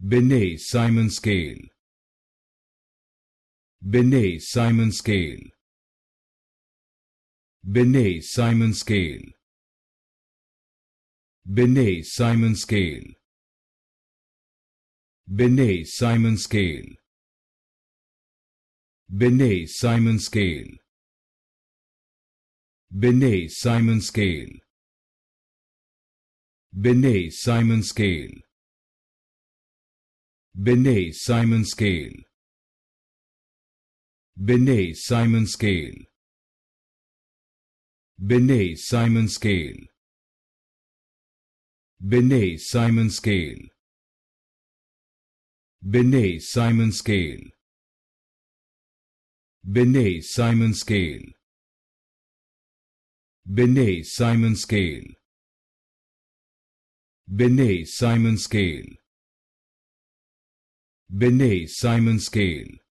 Binet-Simon Scale. Binet-Simon Scale. Binet-Simon Scale. Binet-Simon Scale. Binet-Simon Scale. Binet-Simon Scale. Binet-Simon Scale. Binet-Simon Scale. Binet-Simon Scale. Binet-Simon Scale. Binet-Simon Scale. Binet-Simon Scale. Binet-Simon Scale. Binet-Simon Scale. Binet-Simon Scale. Binet-Simon Scale. Binet-Simon Scale.